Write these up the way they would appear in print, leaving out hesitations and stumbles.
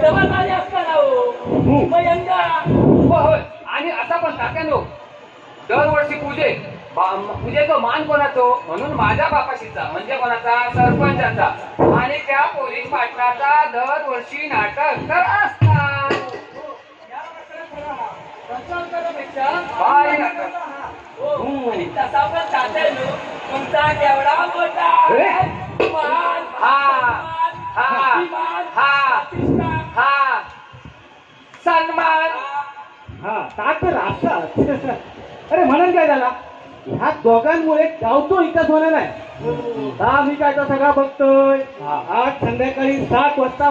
जवळ आले असताना हो मयंका होय. आणि असा पण तात्यानो दरवर्षी पूजेचा मान कोणाचो म्हणून माझ्या बापाशीचा म्हणजे कोणाचा सरपंचाचा आणि त्या पोलीस पाटलाचा दरवर्षी नाटक तर असतात. काय नाटक आणि तसा पण तात्यानो तुमचा केवढा मोठा मान, अभिमान, प्रतिष्ठा. हा सन्मान हा ताक तर असतात. अरे म्हणून काय झाला ह्या दोघांमुळे गावतो विकास होणार नाही. हा मी काय तर सगळा बघतोय. आज संध्याकाळी 7 वाजता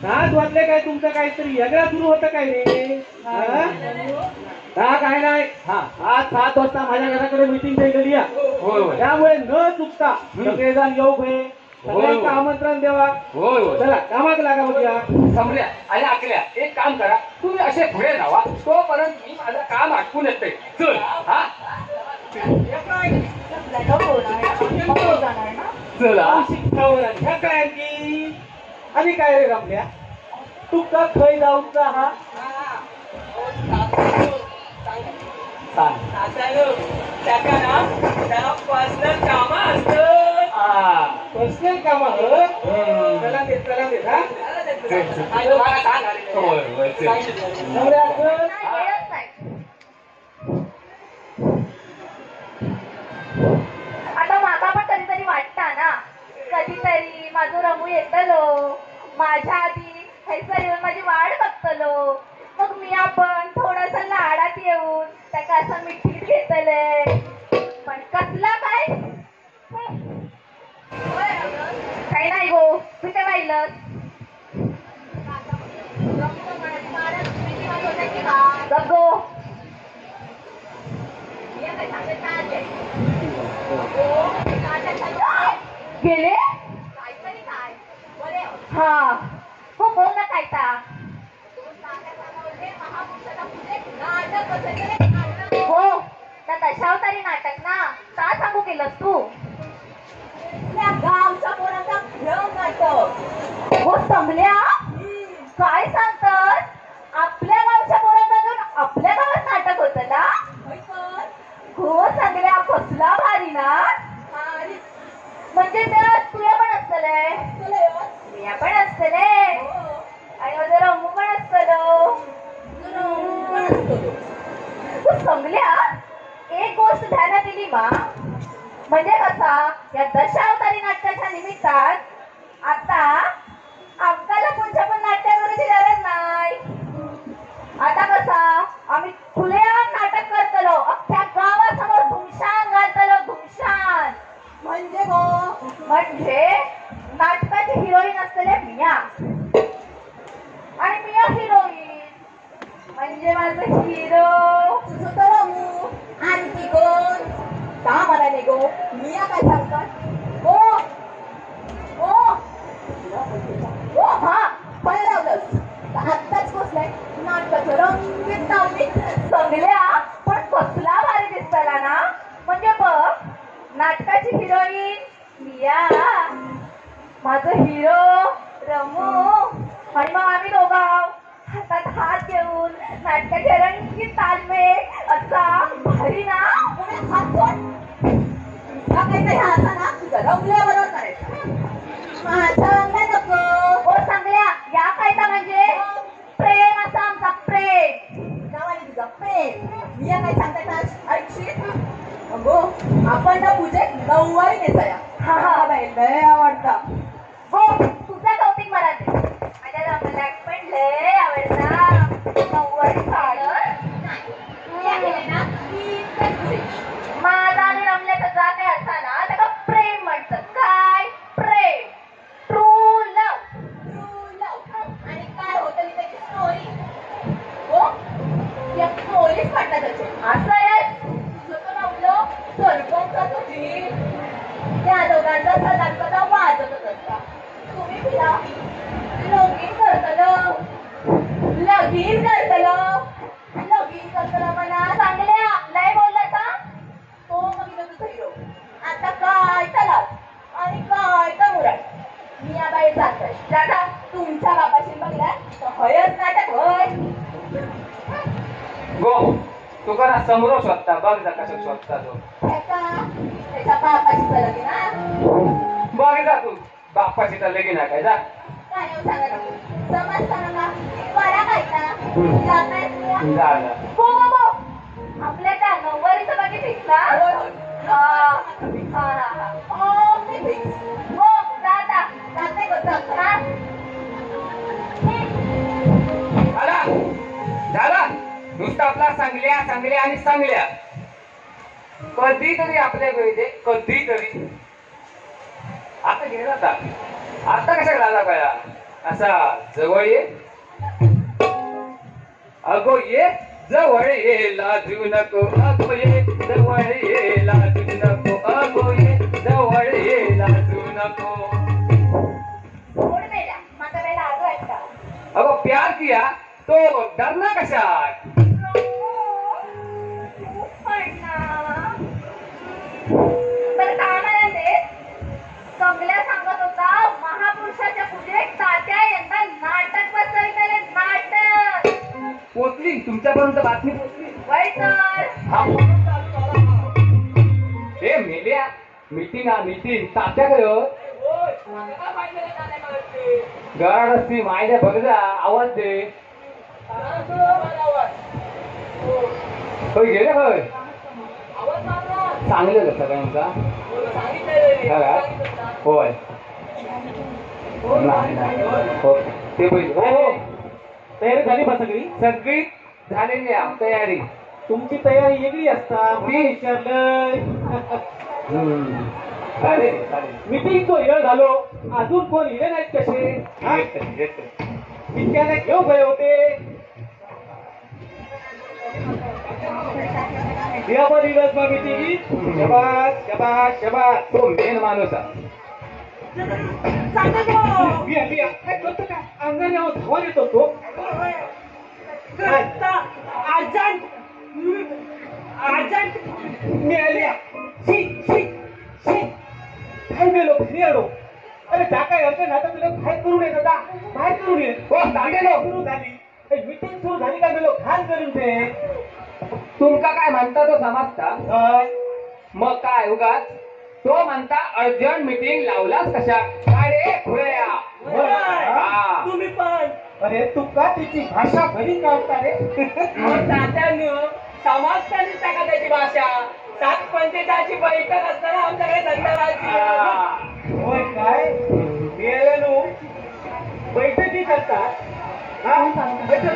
सात वाजले काय तुमचं काहीतरी वेगळं सुरू होतं काय रे? हा काय नाही. हा आज 7 वाजता माझ्या घराकडे मीटिंग ठेवलेली आहे. त्यामुळे न चुकता सगळेजण येऊ भे. सगळ्यांना आमंत्रण देवा. चला कामात लागा बघूया. समल्या आणि आकल्या एक काम करा तुम्ही असे पुढे जावा तोपर्यंत मी माझं काम आटपून येते. चल हा चला शिकवलं काय की आणि काय रे रमल्या तू का खय जाऊचा हा त्याला ना पर्सनल काम असतं. पर्सनल काम चला दे हा आता माका पण कधीतरी वाटता ना कधीतरी माझं रमू येतलो माझ्या आधी हैसर येऊन माझी वाट बघतलो मग मी आपण थोडस लाडात येऊन त्याका असं मिठीत घेतले पण कसला काय काही नाही गो तू ते पाहिलं गो गेले हा हो बोल ना काय हो ना तशावर तरी नाटक ना का सांगू केलंस तू गावच्या पोरांचा भ्रम नाटक हो समल्या काय सांगतस आपल्या गावच्या पोरांमधून आपल्या गावात नाटक होत ना हो सांगल्या कसला भारी ना म्हणजे त्या तुया पण असतले तुया पण असतले आणि माझं रमू पण असतलो तू समल्या एक गोष्ट ध्यानात दिली मा म्हणजे कसा या दशावतारी नाटकाच्या निमित्तात आता आपल्याला कोणत्या पण नाट्यावरची गरज नाही. आता कसा आम्ही खुलेआम नाटक करतलो अख्ख्या गावासमोर धुमशान घालतलो धुमशान म्हणजे नाटकाची हिरोईन असलेल्या मिया आणि मिया हिरोईन म्हणजे माझं हिरो तुझं तर रमू आणखी कोण का मला नाही गो मिया काय सांगतात ओ ओ ओ हा पहिलावलंच आत्ताच बसलाय नाटकाचं रंगीत नावनीत चांगल्या पण कसला भारी दिसतला ना म्हणजे बघ नाटकाची हिरोईन मिया माझं हिरो रमू आणि मग आम्ही दोघा हातात हात घेऊन नाटकाचे रंगीत तालमेळ असा भारी ना हात काही हाता ना तुझं रंगल्याबरोबर करायचं माझं रंगल्या नको हो चांगल्या या कायदा म्हणजे प्रेम असा आमचा प्रेम गावाने तुझा प्रेम मी काय सांगताय ऐकशील अगो आपण ना पूजेत नऊवारी नेसाया हा हा बाई लय आवडता हो तुझा कौतिक मराठी माझ्या रमल्याक पण लय आवडता नऊवारी साडर माझा आणि रमल्याचा जा काय असा ना त्याला प्रेम म्हणतात काय प्रेम ट्रू लव आणि काय होतं त्याची स्टोरी हो या पोलीस पाटला त्याचे असं आहे तुझं तर रमलं सरपंचाचं जी त्या दोघांचा सदांचा वाजतच असता तुम्ही पिला लगीन करतलं मला चांगल्या लय बोलला का तो बघितलं तुझा हिरो आता काय तलाव आणि काय तर मुराड मी या बाई गो तुका ना समोर शोधता बघ जा कशा शोधता तो त्याच्या बापाची लगीन ना बघ जा तू बाप्पाची तर लगीन आहे काय जा काय येऊ सांगा नको समजताना का बरा खायचा जाताय तुम्ही जा जा. हो हो हो आपल्या त्या नऊवारीचं बाकी फिक्स ना हो मी फिक्स हो दादा जाते गो हा झाला झाला नुसतं आपला सांगल्या सांगल्या आणि सांगल्या कधीतरी आपल्या वेळी कधीतरी आता गेला आता कशा राजा कळला असा जवळ ये अगो ये जवळ ये लाजू नको अगो ये जवळ ये लाजू नको अगो ये जवळ ये लाजू नको सोड मेल्या माझा वेळेला आलो आहे का अगो प्यार किया तो डरना कशात बरं काय म्हणाले कमल्या सांगत होता महापुरुषाच्या पूजेत तात्या यंदा नाटक बसवलेले नाटक पोचली तुमच्यापर्यंत बातमी पोचली वय तर हा हे मेल्या मीटिंग तात्याकडे होय, मला काय माहिती नाही काय माहिती. गाड असती मायच्या बघ जा आवाज दे आवाज आवाज. हो, होय गेले होय आवाज मारला. चांगलं का सगळ्यांचा हो, सांगितलेलं रे. हा. सांगितलं ना. होय नाही हो ते पहिले हो हो तयारी झाली बा सगळी सगळी झालेली आहे तयारी तुमची तयारी वेगळी असता मी विचारलंय चालेल चालेल मीटिंग तो वेळ झालो अजून कोण इले नाहीत कसे हा? येतो इतक्याने घेऊ गए होते यावर दिवस मग मीटिंग शबास शबास शबास तो मेन माणूस आहे बिया काय करतो का अंगाने धावून येतो तो मिळाल्या शी शी शी काय मेलो फिरलो अरे जा काय अर्थ ना तर तुला बाहेर करून येत होता बाहेर करून ये हो सांगेलो सुरू झाली मीटिंग सुरू झाली का मेलो खान करून ते तुमका काय म्हणता तो समजता मग काय उगाच तो म्हणता अर्जंट मीटिंग लावलाच कशा काय रे खुळ्या हा. तुम्ही पण अरे तू का तिची भाषा घरी काढता रे तात्यानं समाजकालीन टाका त्याची भाषा 7:45 ची बैठक असताना आमच्याकडे संध्याकाळची होय काय मेलेलो बैठकी करतात हा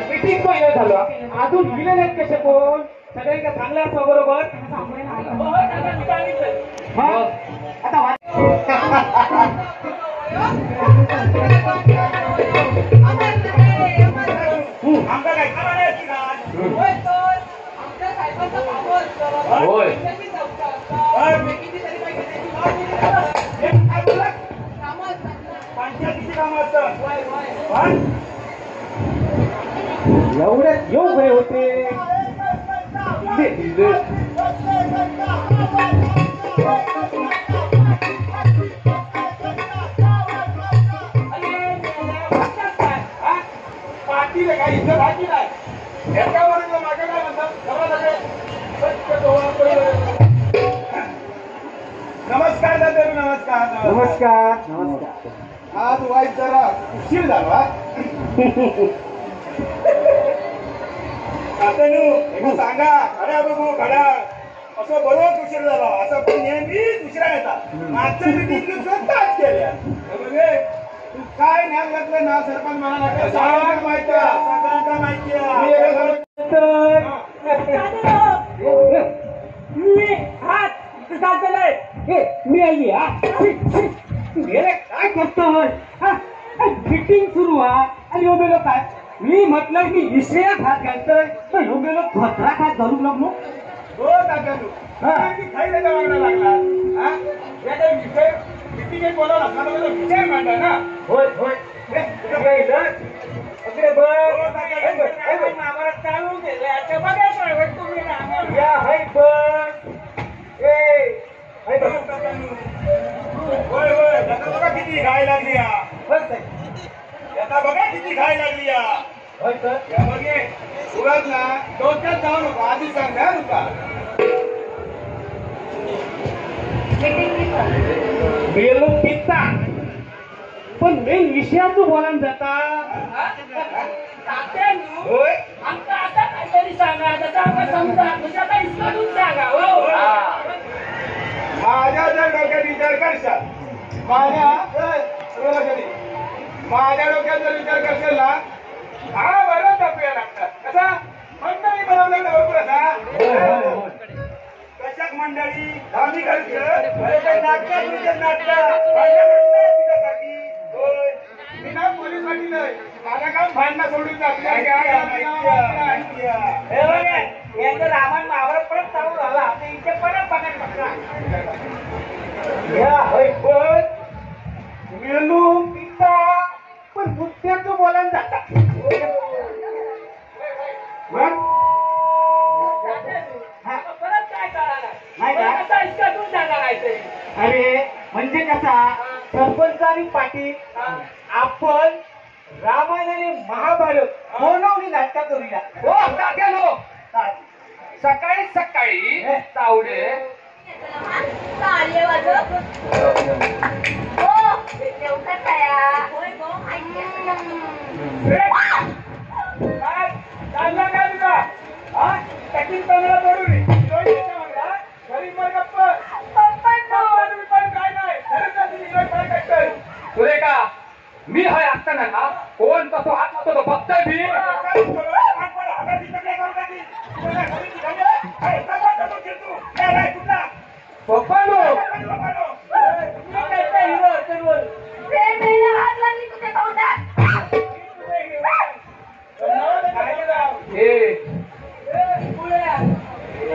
मीटिंग तो वेळ झालो अजून गेले नाहीत कसे कोण सगळ्यांना चांगल्या असं बरोबर हो, तात्यानं सांगितलं. मग आता आमचा काय खरं नाही की काय? होय तर, आमच्या साहेबांचं कामं असतं. होय. त्याची चौका असतात. मी कितीतरी काही घेण्याची वाट बघत हे काय बोलला? कामं असतात ना. पंचायतीची कामं असतात. होय, होय. पण एवढ्यात येऊ गए होते पार्टीला काही इज्जत आहे नाही एकावर मागे काय म्हणतात नमस्कार दादा नमस्कार नमस्कार नमस्कार आज वाईट जरा उशीर झाला आता सांगा खड्या बघू खड्या असं बरोबर उशीर झाला असं पण नेहमीच उशिरा येतात मागच्या मीटिंग स्वतःच केल्या म्हणजे तू काय ज्ञान घातलं ना सरपंच म्हणाला सगळ्यांना माहिती सगळ्यांना माहिती मी हात घातलाय. मी आली काय करतोय फिटिंग सुरू आणि उभेलो काय मी म्हटलं मी विषयात हात घालतोय तर उभेलो धोत्रा हात घालून लागलो हो टाकलो खायला मागणं लागला या विषय मिटिंग बोलावं लागला विषय मांडा ना होय होय आम्हाला चालू केलं याच्या बघा तुम्ही या हाय बस होय होय आता बघा किती घाय लागली या बघा किती घाय लागली या होय सर बघे उगाच ना डोक्यात जाऊ नको आधी सांग ना तुका गेलो पिता पण मेन विषयातून बोलायला जाता होय आमचा आता काहीतरी सांगा त्याचा आपण समजा म्हणजे आता इसकडून सांगा हो माझ्या जर डोक्यात विचार करशाल माझ्या डोक्यात जर विचार करशील ना हा बरं तपया लागतात कसा मंडळी बनवलं भरपूर असा कशाक मंडळी आम्ही करतो अरे काही नाटकात म्हणजे नाटक मी ना पोलीस वाटी नाही माझं काम भांडणं सोडून यांचं रामायण महाभारत परत चालू झाला आता इथे परत बघायला मेलू पिता पण मुद्द्याचं बोलायला जाता परत काय करायला नाही का? आता इसकडून सांगा काहीतरी अरे म्हणजे कसा सरपंच आणि पाटील आपण रामायण आणि महाभारत बनवली नाटक करूया हो तात्यानो सकाळी सकाळी तावडे ताली वाजव हो देवता तया होय गो चालला काय तुला हा टॅकिंग चांगला पडू रे गरीब मर गप्प पण काय नाही सुरेखा मी हाय असताना ना कोण कसो हात लावतो तो बघताय मी पप्पानो रे मेला हात लागली तुझ्या तोंडात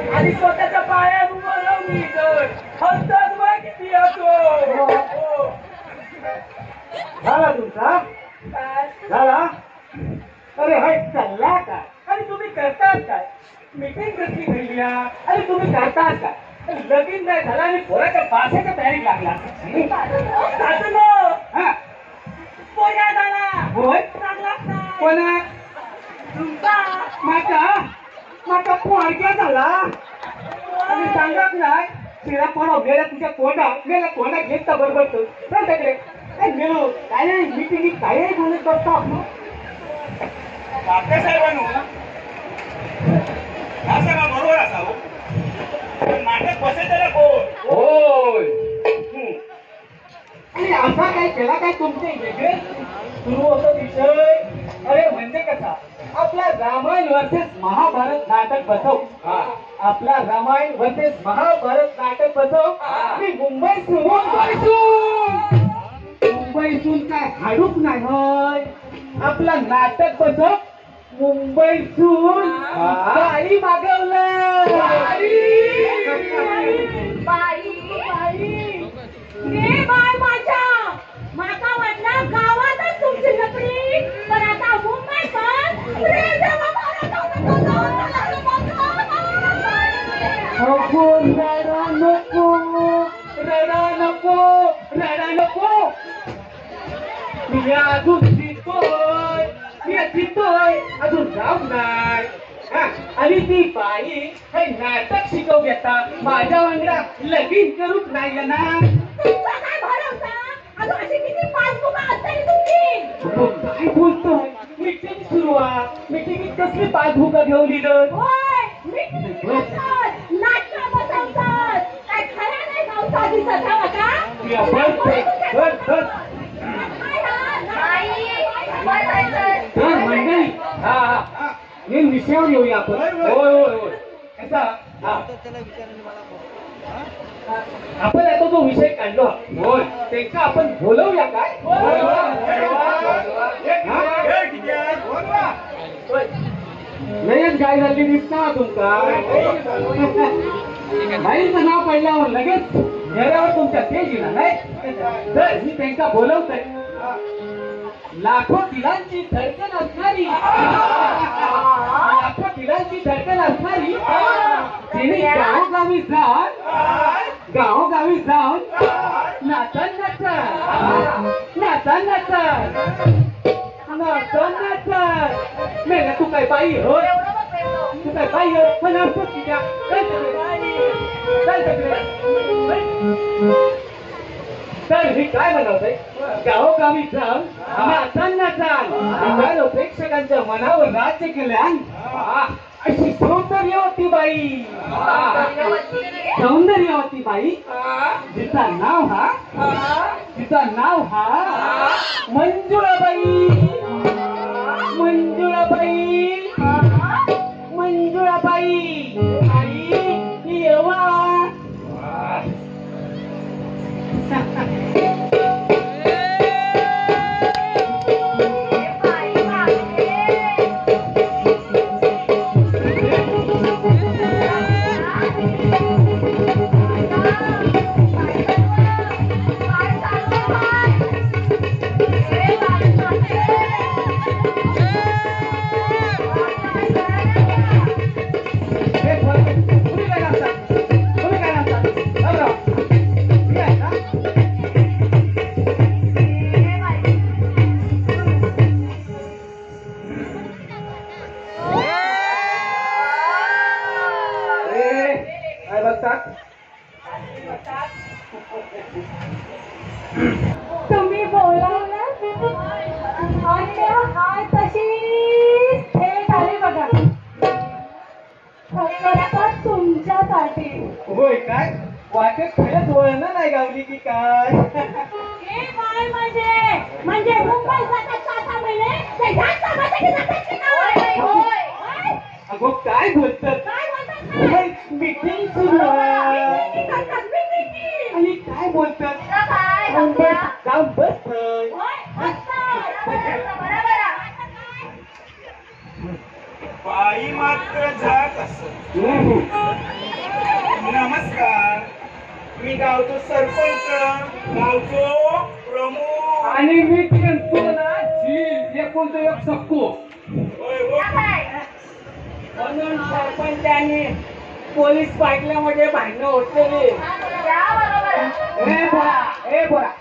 आणि स्वतःच्या पायात उभं राहून मी तर हसतात बघ किती असो झाला तुमचा झाला अरे हाय चालला काय आणि तुम्ही करतात काय मीटिंग कसली घडली आणि तुम्ही करतात काय लगीन नाही झाला आणि पोराच्या पासाच्या तयारी लागला हा पोया झाला होय चांगलाच नाही. कोणा तुमचा माझा पोरक्या झाला आणि सांगत नाही तिला पडव गेला तुझ्या तोंडा घेतला बरोबर तो तिकडे काय गेलो काय नाही मीटिंग काही बोलत बसतो आपण साहेबांनो हा सगळा बरोबर असावं नाटक बसेल त्याला कोण होय आणि असा काय केला काय तुमचे वेगळे सुरू होतो विषय अरे म्हणजे कसा आपला रामायण वर्सेस महाभारत नाटक बसव आपला रामायण वर्सेस महाभारत नाटक बसव मी मुंबईतून काय हाडूक नाही होय आपला नाटक बसव मुंबईतून गाडी मागवलं बाई रे बाय माझ्या माका वाटला गावातच तुमची लपडी पण आता मुंबईत रे देवा मला रडा नको मी अजून जितोय अजून जाऊ नाही आणि ती बाई हे नाटक शिकव घेता माझ्या वांगडा लगीन करूच नाही ना तुमचा काय भरोसा अजून अशी किती पासबुक असतली तुमची काय बोलतोय मीटिंग सुरू आहे मीटिंगीत कसली पासबुक घेऊन दिलं होय मीटिंग बसतात नाटक बसवतात काय खरं नाही गावचा दिसत हा का मंडळी हे विषयावर येऊया आपण होय कसा आपण आता जो विषय काढलो होय त्यांचा आपण बोलवूया काय लयच काय झाली दिसता तुमचा बाईचं नाव पडल्यावर लगेच चेहऱ्यावर तुमच्या तेज येणार नाही तर मी त्यांना बोलवतोय लाखो दिलांची धडकन असणारी लाखो दिलांची धडकन असणारी तिने गावोगावी जाऊन नाचन मेला तू काय बाई हो एवढं बघ बेवडं. तू काय बाई हो पण असतोच की त्या चल तर मी काय बनवतोय गावोगावी जाऊन नाचांना चाल प्रेक्षकांच्या मनावर राज्य केल्यान अशी सौंदर्यवती बाई सौंदर्यवती बाई तिचा नाव हा मंजुळाबाई आणि येवा काय बघतात तुम्ही बोलावलं आणि हाय तशी थेट आली बघा फक्त तुमच्यासाठी. होय काय वाटेत खरंच वळण नाही गावली की काय हे काय म्हणजे मुंबई जातात 6 महिने ते ह्याच समाजाची जातात की काय? होय. अगो काय बोलतात काय बोलतात? मीटिंग सुरू आहे मीटिंग करतात, मीटिंग. आणि काय बोलतात काय जाऊन बस होय, मस्त. बरोबर आहे. बाई मात्र जात असत. नमस्कार, मी गावचो सरपंच, गावचो प्रमुख. आणि मी तो ना झील एकोणतो एक सक्को होय, होय. काय? म्हणून सरपंचांनी पोलीस पाटल्यामध्ये भांडणं होते रे या बरोबर आहे. ए बोरा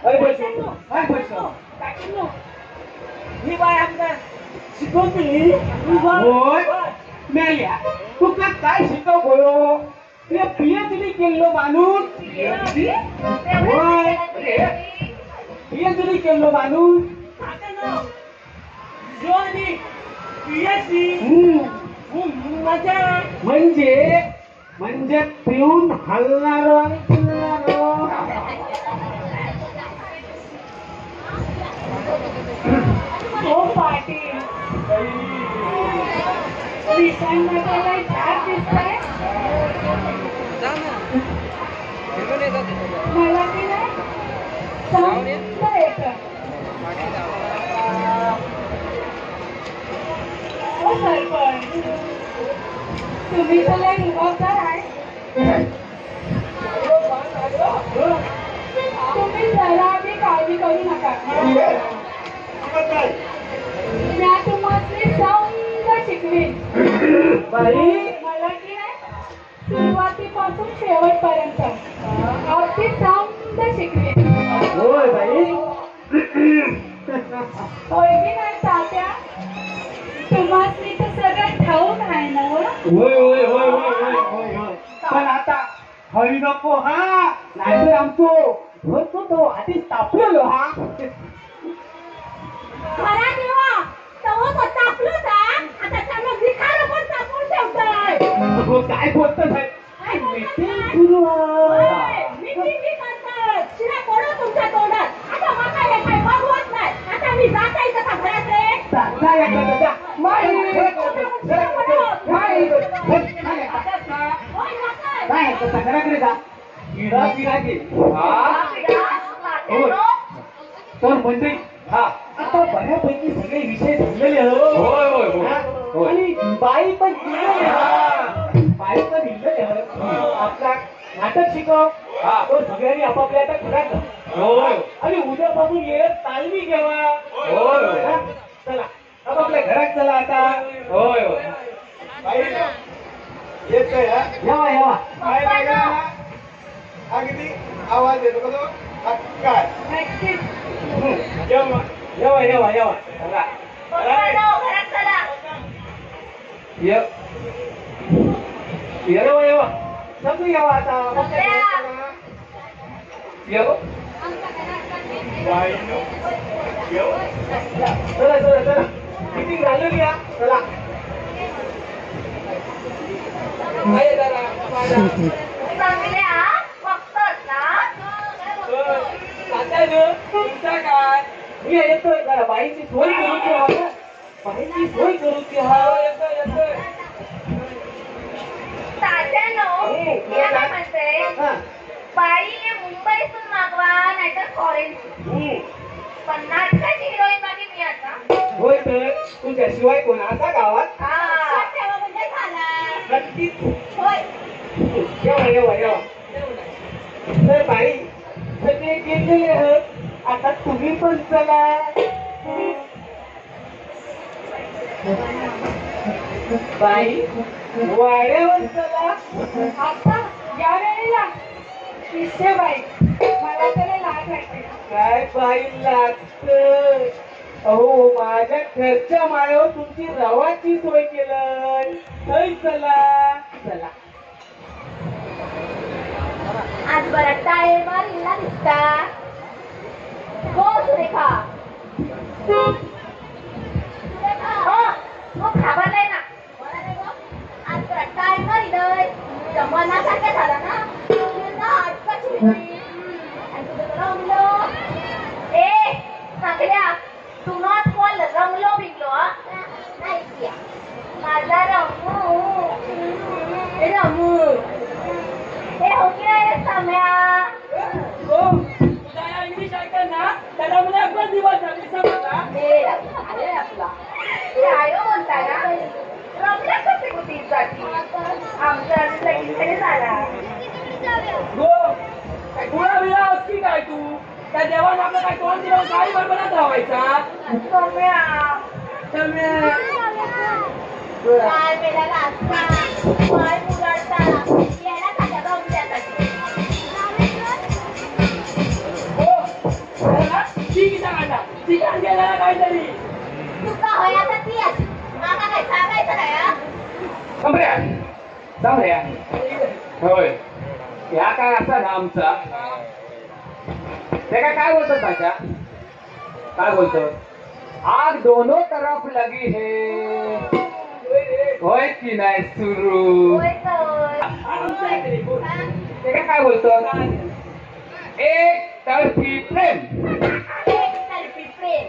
ही बाय आपल्या शिकवते होय मेल्या तुका काय शिकव गयो ते पीएचडी केलो माणूस होय पीएचडी केलो माणूस म्हणजे पिऊन हलणारो आणि फिरणारो हो पाटील विसंगतीला झाड दिसतंय मला की नाही समजतं येतं. हो सरपंच तुम्ही तर लय जबाबदार आहे. तुम्ही जरा बी काळजी करू नका. त्या तुम्हाला समजा शिकवीन बाई मला की नाही सुरुवातीपासून शेवटपर्यंत अगदी समजा शिकवीन. होय बाई होय की नाही तात्या तुम्हाला तर सगळं ठाऊक आहे ना हो? होय पण आता हळी नको हा नाहीतर आमचो भरतो तो आधीच तापलेलो हा खरा देवा तवं तापलं का आता त्यानं विखार पण तापून ठेवताय. अगो, काय बोलतोस काय आहे बोलतात मीटिंग काय? सुरू होय, आहे मीटिंग बी करतात. शिव्या कोण तुमच्या तोंडात आता मला हे काय बघवत नाही. आता मी जाता येतं का घरात रे? होय, जातात. तर म्हणजे हा आता बऱ्यापैकी सगळे विषय झालेले होय. आणि बाई पण दिलेले आपला नाटक शिकव तो सगळ्यांनी आपापल्या आता घरात आणि उद्यापासून येत तालमी घ्यावा हा? चला आपापल्या घरात चला आता बाई, येतोय हा? यावा काय लागला? अगदी आवाज येतो का तो? हा, काय नक्कीच. जेव्हा यावा चला घरात चला. येव सगळी यावं आता येव चला चला चला मीटिंग झालेली या चला चांगल्या बघतोस ना. तुमचा काय मी येतोय जरा बाईची सोय करू की हवं बाईची सोय करू की हवं येतोय तात्यानो मी काय म्हणते, बाई मुंबईतून मागवा नाहीतर फॉरेन. पण नाटकाची हिरोईन बाकी मी आता. होय तर तुझ्याशिवाय कोणाचा गावात ठेवा म्हणजे झाला. नक्कीच होय. येवा तर बाई सगळे गेलेले आहेत आता तुम्ही पण चला. बाई वाड्यावर चला. आता या वेळेला किस्से बाई मला त्याला लाज वाटते. काय बाई लागत अहो माझ्या घरच्या माळ्यावर तुमची रवाची सोय केलं नाही चला चला. आज बरा टाइम आलेला दिसता. हो सुरेखा. हो मग घाबरलाय ना. आज बरा टाइम आलेलाय. मनासारखं झाला ना. आजकाची आणि तुझं रमलो. ए चांगल्या तू नॉट कॉल रमलो बिगलो नाही. माझा रमू रमू हे हो की नाही रे सम्या. इंग्लिश ऐकत ना त्याला मला एकच दिवस झाले समजला. अरे आपला ते आयो म्हणता ना रमल्या कसे कुठे जाती. आमचा लगीन झाला. हो काय गुळा बिळा असती काय तू त्या देवान आपलं काय तोंड दिलं काही बरोबरच राहायचा. सम्या काय मेला लागता काय मुरडता याला खात्या रमल्यासाठी. चिकन गेला काहीतरी. तुका होय आता ती माका काय सांगायचं नाही हा. सांगूया होय ह्या काय असा ना आमचा ते काय बोलतात भाषा काय बोलतो आग दोनों तरफ लगी है होय की नाही सुरू. होय तर. ते काय बोलतो एक तर्फी प्रेम. एकतर्फी प्रेम.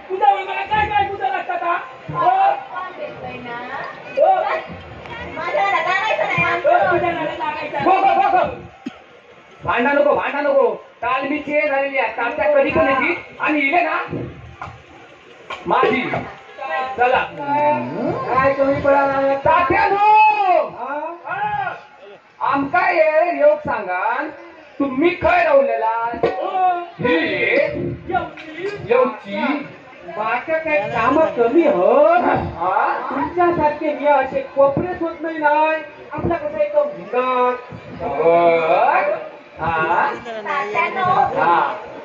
तुझ्या मला काय काय तुझं लक्षात हा? कोण देतोय ना. माझ्याला लागायचं नाही आमचं. तुझ्या नावाला लागायचं. हो. भांडा नको काल मी चेन झालेली आहे तात्या कधी पण येते आणि इले ना माझी चला काय कमी पडाला तात्यानो आमका योग सांगा तुम्ही खय रावलेला ही येऊची माझ्या काय काम कमी होत तुमच्यासारखे मी असे कोपरेच होत नाही आपला कसं एक भिंगात तात्यानो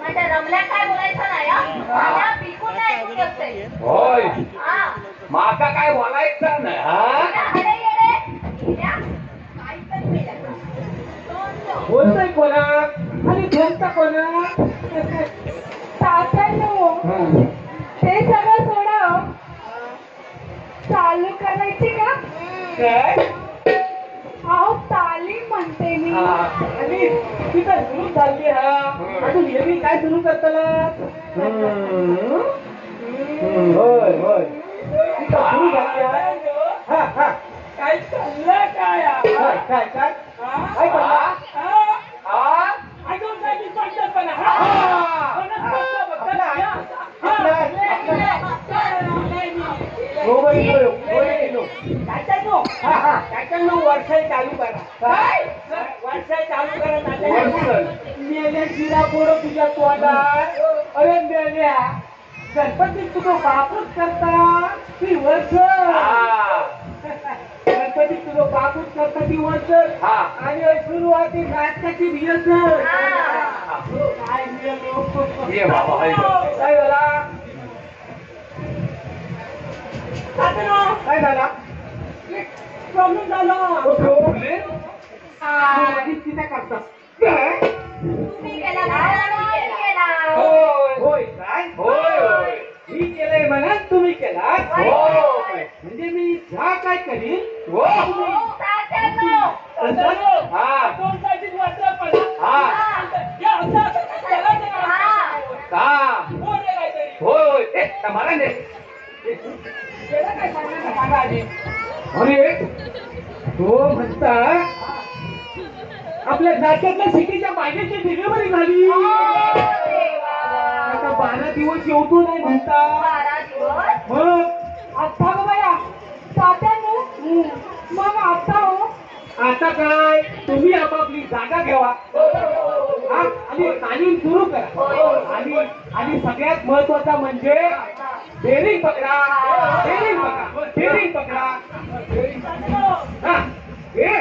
माझ्या रमल्या काय बोलायचं नाही हा. मला बिलकुल नाही ऐकू येतंय. होय हा. माका काय बोलायचं नाही अरे येडे. या. काहीतरी मेलं. बोलतोय कोणा आणि झोपता कोणा तात्यानो ते सगळं सोडा. चालू करायची का. काय अहो तालीम म्हणते मी. आणि तिथं सुरू झाली अजून हे काय सुरू करताना होय तिथं सुरू झाली काय चाललं काय काय काय काय करणार अजून काही पंचपणा वर्षाई चालू करा वर्षाई चालू करा मेल्या शिरा पोरं तुझ्या तोंडात अरे मेल्या गणपती तुझं बापूच करता ती वर्ष गणपती तुझं बापूच करता ती वर्ष आणि सुरुवाती नाटकाची रिहर्सल काय गेलो. ये बाबा हाय बघ. काय झाला काय झाला प्रॉब्लेम झाला फुले? तिथे करतात तुम्ही केला ना मी केला होय होय काय होय होय मी केलंय म्हणा तुम्ही केला होय म्हणजे मी ज्या काय करीन हो तात्यानो हा कोणताची वाटलं पडला हा या असं असं केलं ना हा का कोण आहे काहीतरी होय होय ए तमाला ने केलं काय सांगा सांगा आधी अरे तो म्हणता आपल्या राज्यातल्या सिटीच्या बागेची डिलिव्हरी झाली देवा आता 12 दिवस येतो नाही म्हणता 12 दिवस मग आता ग बाया तात्यानो मग आता हो आता काय तुम्ही आपापली जागा घ्यावा हा? आणि तालीम सुरू करा आणि सगळ्यात महत्वाचा म्हणजे बेरिंग पकडा बेरिंग पकडा हा ये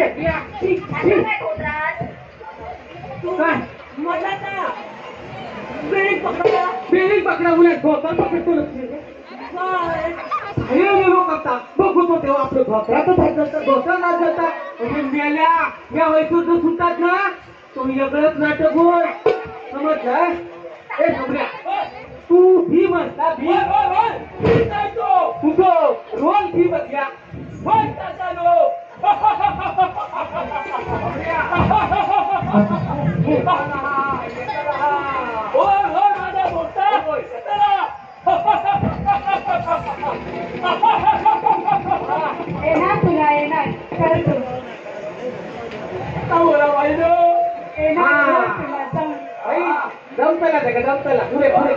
काय होतात काय म्हटलं ना बेरिंग पकडा उलट धोतर पकडतो हे गेलो करता बघतो तेव्हा आपलं धोतर नाच करता मेल्या या वैकुंठ सुटतात ना तो वेगळंच नाटक होय समजलं हे समजा तू ही म्हणता भी तुझं रोल भी बदल्या येणार तुला येणार कर तू जमतला का जमतला पुढे पुढे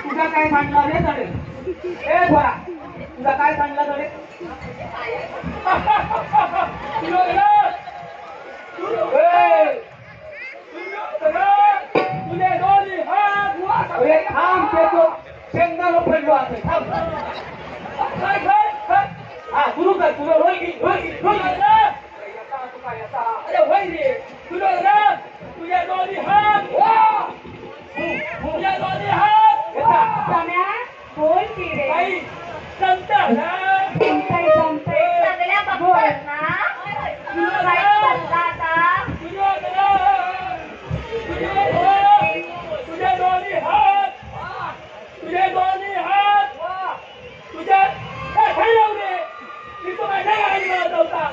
तुझा काय सांगला रे तडे ए बोला तुझा काय सांगला तडे अरे थांब देतो शेंगदाणा पडलो असेल थांब हा सुरू कर तुझं रोल घे अरे होय रे तुझ्या दोन्ही हात तुझ्या दोन्ही हात सम्या बोल की रे काही जमतं ना जमतंय सगळ्या बघतात ना काय चाललं आता तुझे दोन्ही हात तुझ्या खाली लावू दे मी तो माझ्या गाडी मला होता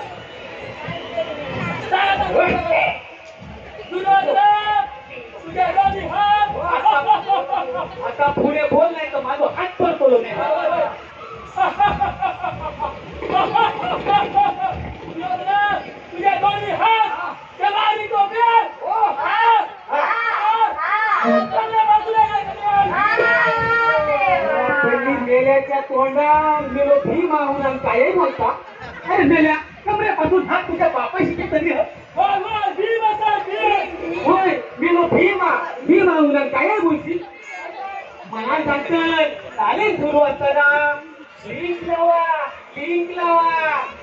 तुझ्या दोन्ही हात आता पुढे बोल नाही तर माझं हात पडतो नाही तुझ्या दोन्ही हात त्याला आणि तो त्यांनी मेल्याच्या तोंडात गेलो भीमा होऊन काय बोलता अरे मेल्या कमरेपासून हात तुझ्या बापाशी तरी होय गेलो भीमा होऊन काय बोलती मला सांगतात तालीम सुरू असताना लिंक लावा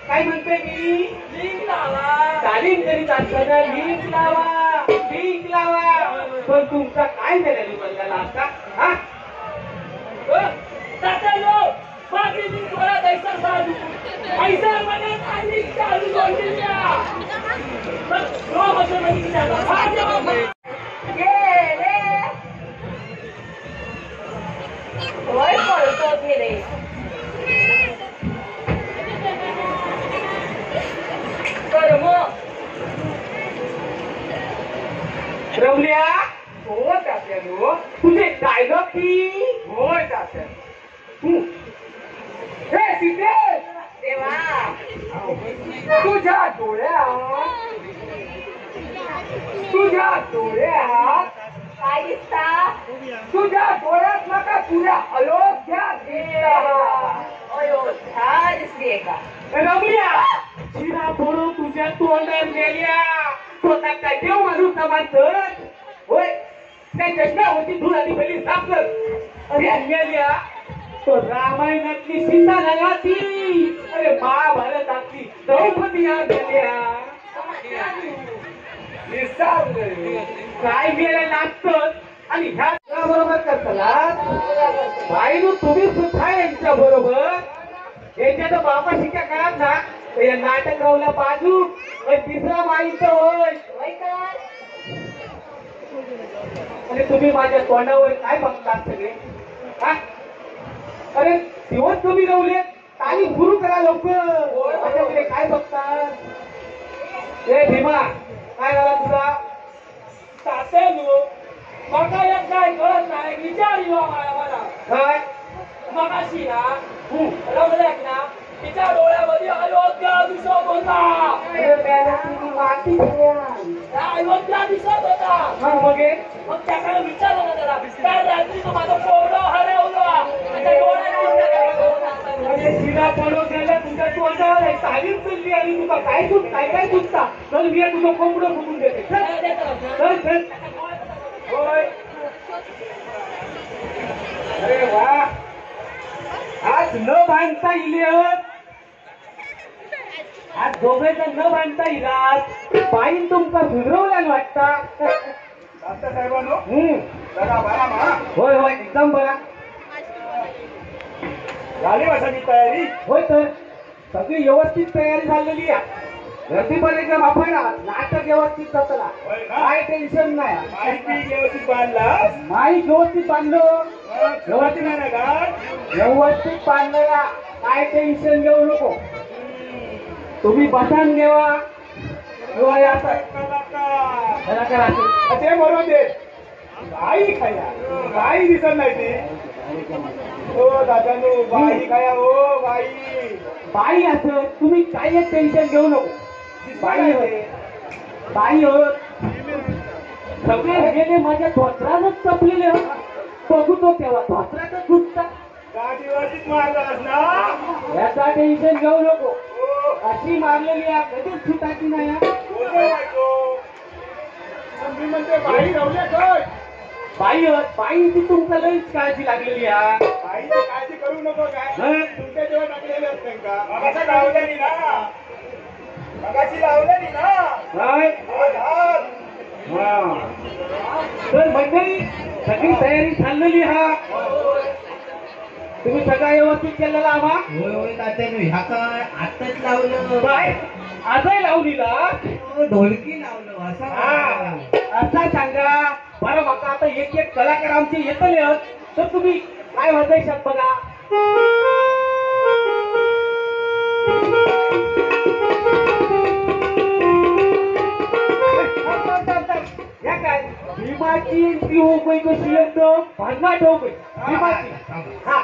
काय म्हणते मी लिंक लावा तालीम करीत असताना लिंक लावा पण तुमचा काय झालेला बदलाला असता हा बाकी थोडा पैसा साधू पैसा मध्ये खाली चालू होय पळतो की रे कर्म रमल्या हो तात्यानो तुझे डायलॉग की होय तात्या हे सिद्धेश देवा तुझ्या डोळ्यात काय दिसता तुझ्या डोळ्यात नका तुझ्या अयोध्या अयोध्या दिसलीये का रमल्या शिरा फोडून तुझ्या तोंडात गेल्या स्वतः काय देव माणूस समाजत होय त्या चष्म्या होती धूळ आधी पहिली साफ कर अरे गेल्या तो रामायणातली सीता नव्हा ती, अरे महाभारतातली द्रौपदी गेल्या. काय गेलं लागतं आणि ह्या बरोबर करताला बाईनु तुम्ही सुद्धा यांच्या बरोबर यांच्या तर बापाशीच्या काळात ना तर या नाटक रावला बाजू तिसरा बाईचं होय. आणि तुम्ही माझ्या तोंडावर काय बघतात सगळे हा? अरे दिवस तुम्ही रवले आणि गुरु करा लवकर. माझ्याकडे काय बघतात? ए भीमा काय झाला तुला? तात्यानो मका एक काय कळत नाही विचारिलो मला काय मगाशी ना रवल्याक ना तिच्या डोळ्यामध्ये अयोध्या दिसत होता. अयोध्या दिसत होता. मग त्याकडे विचारलं ना त्याला काय रात्री तू माझं पोरं हरवलं त्याच्या म्हणजे शिरा पडो गेला तुझ्या तोंडावर तालीम चालली आणि तुला काय काय सुचता तर मी तुझं कोंबडं फुटून देते. चल होय. अरे वा आज न बांधता इले आज दोघेच न बांधता इलात बाईन तुमका सुधरवला वाटता. साहेबांनो जरा बरा मा होय होय एकदम बरा झाली माझी तयारी. होय तर सगळी व्यवस्थित तयारी झालेली आहे. गर्दी पण एकदम आपण नाटक व्यवस्थित जातला होय ना? काय टेन्शन नाही. माहिती व्यवस्थित बांधला माईक व्यवस्थित बांधलो व्यवस्थित नाही ना गाठ. व्यवस्थित बांधलेला काय टेन्शन घेऊ नको. तुम्ही बसान घेवा किंवा याचा ते बरोबर दे बाई खाया बाई दिसत नाही ती. हो दादानो बाई खाया हो बाई बाई असं तुम्ही काही टेन्शन घेऊ नको. बाई होय बाई हो सगळे गेले माझ्या धोत्रानच चपलेले बघू तो तेव्हा धोत्रातच घुसता. गाठ व्यवस्थित मारलास ना. याचा टेन्शन घेऊ नको. अशी मारलेली आहे कधीच सुटायची नाही. बोललो बायको. मी म्हणते बाई रवल्या काय बाईची तुमचा लईच काळजी लागलेली आहे. बाईची काळजी करू नको काय हं? तुमच्या जेव्हा टाकलेले असते का मगाशी लावलेली ना मगाशी लावलेली ना काय आधार. हा. तर मंडळी सगळी तयारी चाललेली हा. तुम्ही सगळा व्यवस्थित केलेला आम्हा होय होय तात्यानो ह्या काय आताच लावलं काय आजही लावलीला ढोलकी लावलं असं हा. असा सांगा बरं बघा आता एक एक कलाकार आमचे येतले तर तुम्ही काय वाजायशात बघा. या काय भीमाची ती हो काही कशी एकदम भन्नाट हो काही भीमाची हा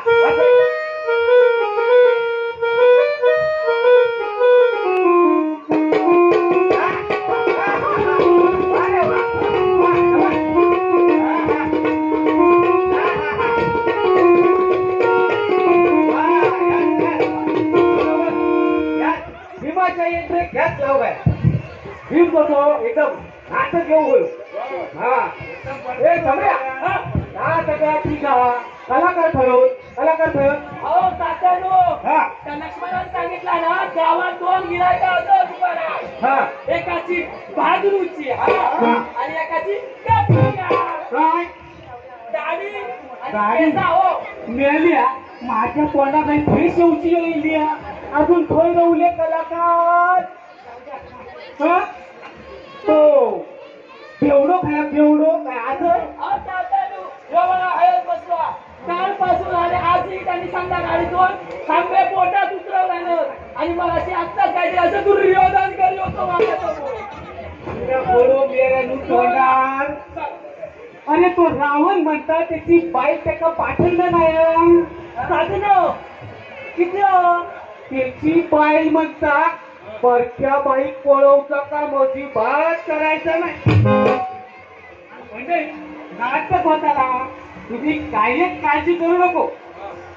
भीमाच्या एंट्री घ्याच लाव काय भीम बसो एकदम नाटक घेऊ होईल. हा ए समजा हा सगळ्या ठीक आहे. कलाकार ठरव अहो तात्यानो हा त्या लक्ष्मणाने सांगितलं ना गावात 2 गिरायका होतं दुकानात. हा एकाची बहादुरूची आणि एकाची कपडीया. काय दाढी दाढी? आणि केसा हो. मिळाली माझ्या तोंडात नाही फ्रेश येऊची येईल अजून थोय रवले कलाकार. हा तो बेवडो खाया बेवडो काय आज अहो तात्यानो ह्यो बघा हळद बसला कालपासून आणि आजही त्यांनी संध्याकाळीतून खांबे पोटात उतरवल्यानं आणि मग अशी आत्ताच काहीतरी असं दुर्योधन करी होतो माझ्यासमोर. बोलो मेऱ्यानु तोंडार. अरे तो रावण म्हणता त्याची बाईक त्याका पाठवलं नाही. तात्यानो किती हो? त्याची बाई म्हणता परक्या बाईक पळवचा का मोठी बात करायचा नाही. म्हणजे नाटक होताला तुम्ही काही काळजी करू नको.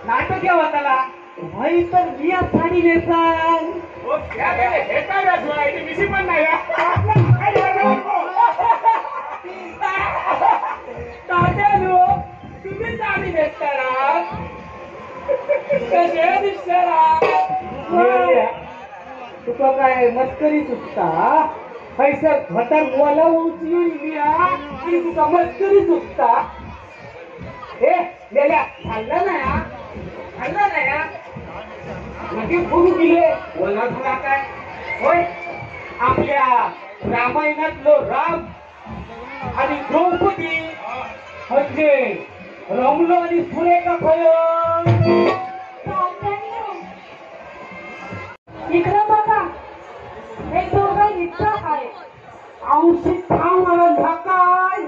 नाटक या होताला भाई तर मी आज साडी नेसाल. हे काय रसवाई मिशी पण नाही तात्यानो तुम्ही साडी नेसताना तो काय मस्करी सुचता पैसा भटर बोला उचली आणि तुका मस्करी सुचता हे गेल्या खाल्लं ना या खाल्लं ना या म्हणजे फुरू गेले बोला तुला काय होय आपल्या रामायणातलो राम आणि द्रौपदी म्हणजे रमलो आणि सुरेखा खय इकडं बघा हे दोघं इथं आहे औषध खाऊ मला काय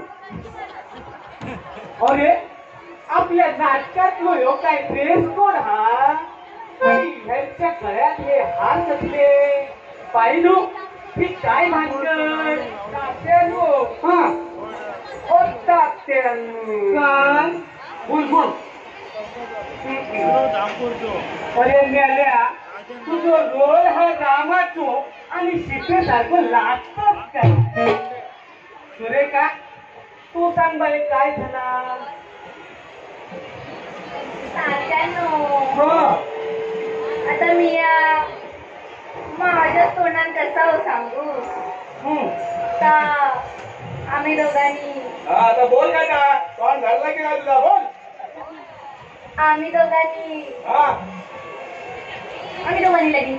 अरे आपल्या नाटकातलो ह्यो काय ड्रेस कोड हा आणि ह्यांच्या गळ्यातले हार कसले पाहिलो ही काय भानगड तात्यानो हा ओ तात्यानो काय बोल बोल अरे मेल्या तुझो रोल हा रामाचो आणि सीतेसारखं लागतोच काय सुरेखा तू सांग बाई काय झाला तात्यानो हो आता मी माझ्या तोंडात कसं सांगू का आम्ही दोघांनी आता बोल का कोण घडला की नाही तुला बोल आम्ही दोघांनी हा लगीन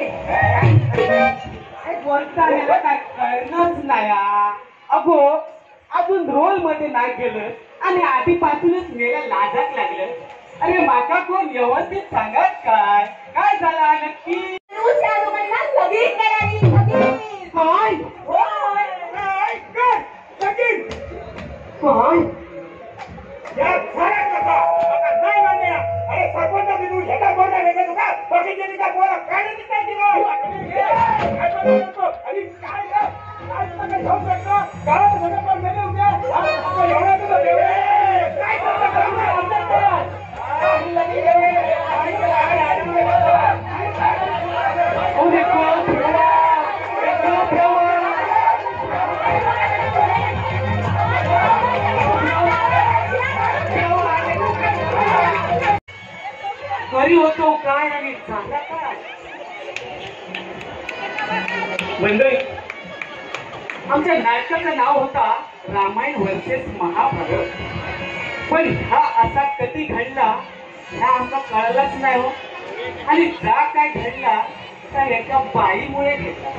बोलता काय कळणंच नाही अगो अजून रोल मध्ये नाही गेलं आणि आधीपासूनच मेला लाजक लागलं अरे माका कोण व्यवस्थित सांगत काय काय झाला नक्की त्या दोघांना लगीन करायची लगीन काय होय काय या साऱ्या कसा आता नाही मान्य अरे सरपंच तू हेटा बोलला रे तुका बाकीचे काय बोला काय नाही काय दिलं आणि काय काय घेऊ शकतो गावात सगळं पण मेले उद्या आता एवढा तुझं देवे काय घरी होतो काय आणि झाला काय मंडळी आमच्या नाटकाचं नाव होता रामायण वर्सेस महाभारत पण हा असा कधी घडला ह्या आमचा कळलाच नाही हो आणि जा काय घडला त्या एका बाईमुळे घेतला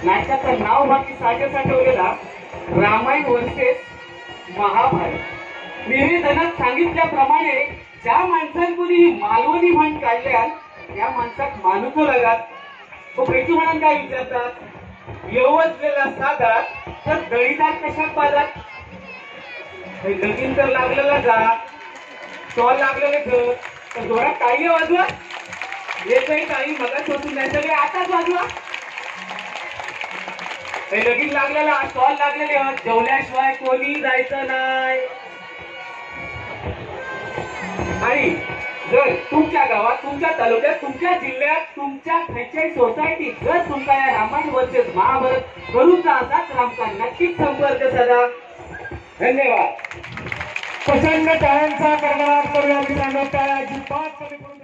नाटकाचं नाव बाकी साठे ठेवलेला रामायण वर्सेस महाभारत निवेदनात सांगितल्याप्रमाणे ज्या माणसांनी ही मालवणी म्हण काढल्या त्या माणसात मानुतो लागात तो पैकी म्हणून काय विचारतात येवसलेला साधा तर दळीदार कशात पाजात लगीन तर लागलेला जा स्टॉल लागलेले घर तर जोरात टाळी वाजवा एकही टाळी मगाच होती नाही सगळे आताच वाजवा लगीन लागलेला स्टॉल लागलेले जेवल्याशिवाय कोणी जायचं नाही आणि जर तुमच्या गावात तुमच्या तालुक्यात तुमच्या जिल्ह्यात तुमच्या खंयच्याही सोसायटीत जर तुमचा या रामायण वर्सेस महाभारत करूचा असा तर आमचा नक्कीच संपर्क साधा धन्यवाद प्रचंड टाळ्यांचा कडकडाट करूया मित्रांनो. टाळ्या अजिबात कमी करू